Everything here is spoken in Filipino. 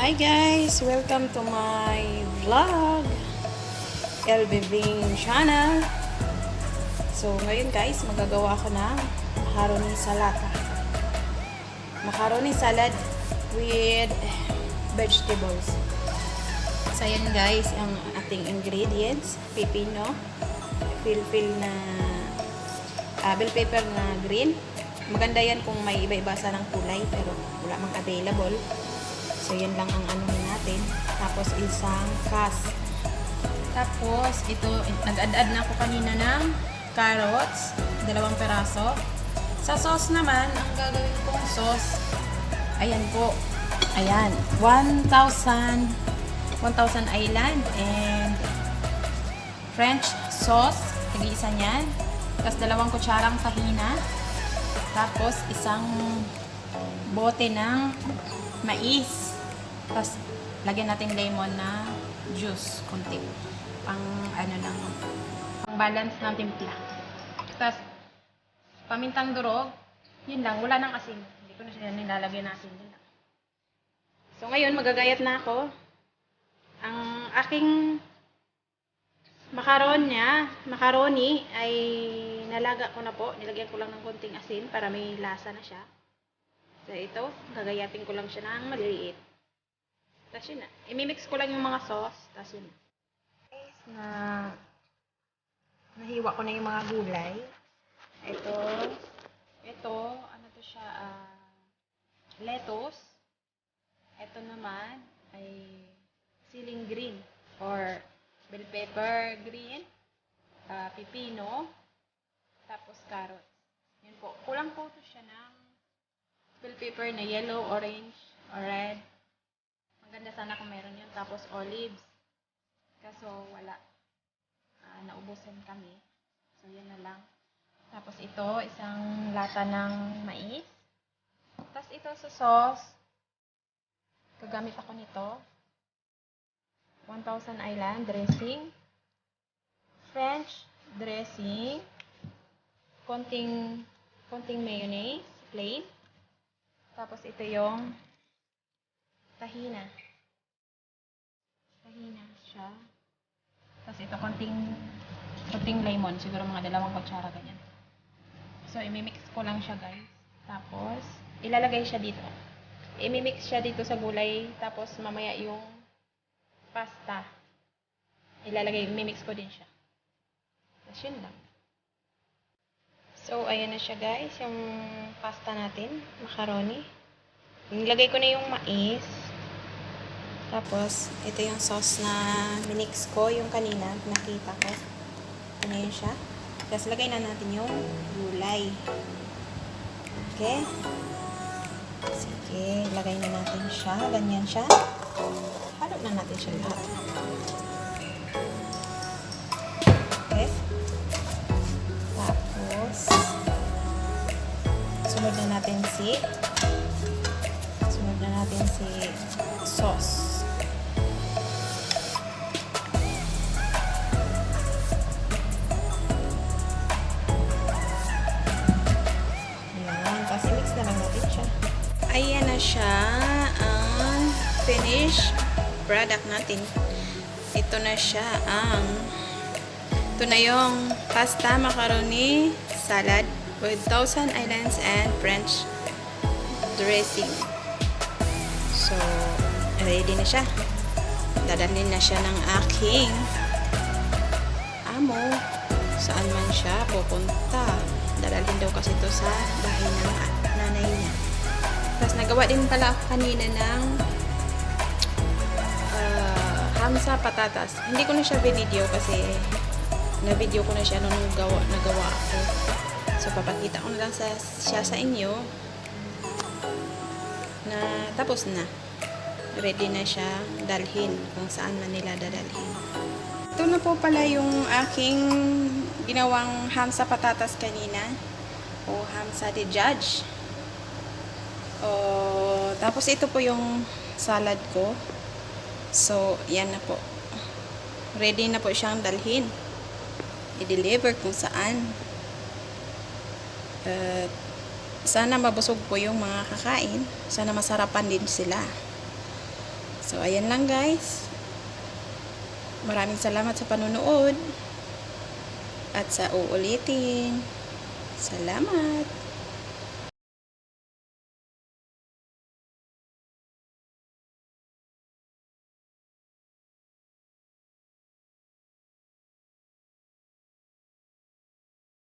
Hi guys! Welcome to my vlog! LBVing channel. So ngayon guys, magagawa ko ng macaroni salata. Macaroni salad with vegetables. So yan guys, ang ating ingredients. Pipino, fil-fil na bell pepper na green. Maganda yan kung may iba-iba ng kulay pero wala mang available. So, yan lang ang anuhin natin. Tapos, isang kas. Tapos, ito, nag-add na ako kanina ng carrots. 2 peraso. Sa sauce naman, ang gagawin kong sauce, ayan po. Ayan. 1,000 Island and French sauce. Tag-iisa niyan. Tapos, 2 kutsarang tahina. Tapos, isang bote ng mais. Tapos, lagyan natin lemon na juice, konti. Pang balance ng timpla. Tapos, pamintang durog, yun lang, wala nang asin. Hindi ko na siya nilalagyan ng asin. Yun lang. So, ngayon, magagayat na ako. Ang aking macaroni ay nalaga ko na po. Nilagyan ko lang ng konting asin para may lasa na siya. So, ito, gagayatin ko lang siya ng maliliit. Tapos yun na. I-mix ko lang yung mga sauce. Tapos yun na. Guys, nahiwa ko na yung mga gulay. Ito, ano to siya, lettuce. Ito naman ay siling green or bell pepper green, pipino, tapos carrots. Yun po. Kulang po to siya ng bell pepper na yellow, orange, or red. Maganda sana kung meron yun. Tapos olives. Kaso wala. Naubusan kami. So, yan na lang. Tapos ito, isang lata ng mais. Tapos ito sa sauce. Gagamit ako nito. 1,000 Island dressing. French dressing. Konting mayonnaise. Plain. Tapos ito yung tahina. Tahina siya. Tapos ito, konting lemon. Siguro mga 2 kutsara ganyan. So, imimix ko lang siya, guys. Tapos, ilalagay siya dito. Imimix siya dito sa gulay. Tapos, mamaya yung pasta. Imimix ko din siya. Tapos, yun lang. So, ayan na siya, guys. Yung pasta natin. Macaroni. Nilagay ko na yung mais. Tapos, ito yung sauce na minix ko, yung kanina, nakita ko. Ito na yun siya. Tapos, lagay na natin yung gulay. Okay? Sige, lagay na natin siya. Ganyan siya. Halo na natin siya lahat. Okay? Tapos, sunod na natin si sauce. Ayan. Tapos i-mix na lang natin siya. Ayan na siya ang finished product natin. Ito na siya ito na yung pasta macaroni salad with 1,000 Islands and French dressing. So, ready na siya. Dadalhin na siya ng aking amo. Saan man siya pupunta. Dadalhin daw kasi ito sa bahay ng nanay niya. Tapos, nagawa din pala ako kanina ng hamsa patatas. Hindi ko na siya video kasi na-video ko na siya nung nagawa ako. So, papakita ko na lang siya sa inyo na tapos na. Ready na siya dalhin kung saan man nila dadalhin. Ito na po pala yung aking ginawang hamsa patatas kanina o hamsa de judge. Tapos ito po yung salad ko. So, yan na po. Ready na po siyang dalhin. I-deliver kung saan. Sana mabusog po yung mga kakain. Sana masarapan din sila. So, ayan lang guys. Maraming salamat sa panunood. At sa uulitin. Salamat.